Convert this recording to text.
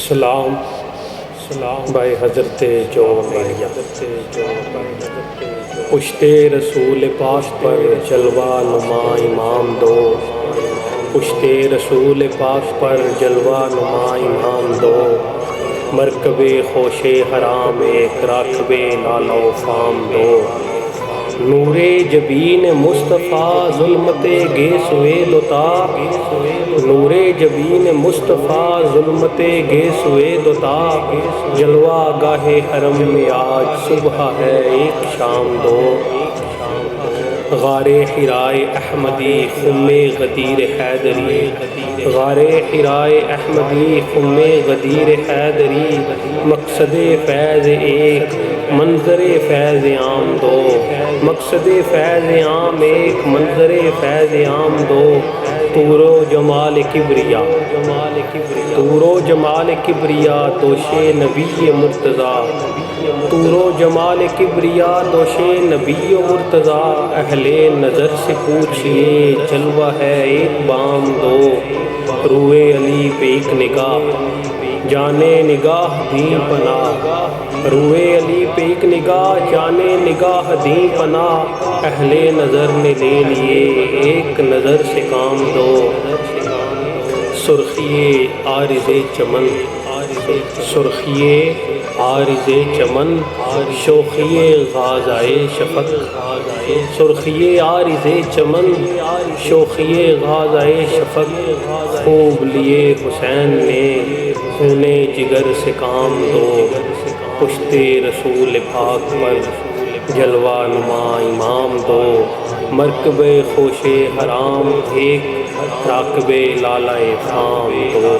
سلام بھائی حضرت جو پشت رسول پاک پر جلوہ نما امام دو، پشت رسول پاک پر جلوہ نما امام دو، مرکب خوش حرام ایک راکب لالہ و فام دو، نور جبین مصطفیٰ ظلمت گیسوے دوتا، نور جبین مصطفیٰ ظلمت گیسوے دوتا، جلوہ گاہ حرم میں آج صبح ہے ایک شام دو، غار حرائے احمدی خم غدیر حیدری، غار حرائے احمدی خم غدیر حیدری، مقصد فیض ایک منظر فیض عام دو، مقصد فیض عام ایک منظر فیض عام دو، طور و جمال کبریا، طور و جمال کبریا دوش نبی مرتضیٰ، طور و جمال کبریا دوش نبی مرتضیٰ، اہل نظر سے پوچھئے جلوہ ہے ایک بام دو، روئے علی پہ ایک نگاہ جانے نگاہ دیں پناہ، روئے علی پہ ایک نگاہ جانے نگاہ دیں پناہ، اہل نظر نے لے لیے ایک نظر سے کام دو، سرخیے عارض چمن، سرخیے عارض چمن، شوخیے غازائے شفق، سرخیے عارض چمن، شوخیے غازائے شفق، خوب لیے حسین نے خون جگر سے کام دو، پشت رسول پاک پر جلوہ نما امام دو، مرکب خوش حرام ایک راکب لالہ فام دو۔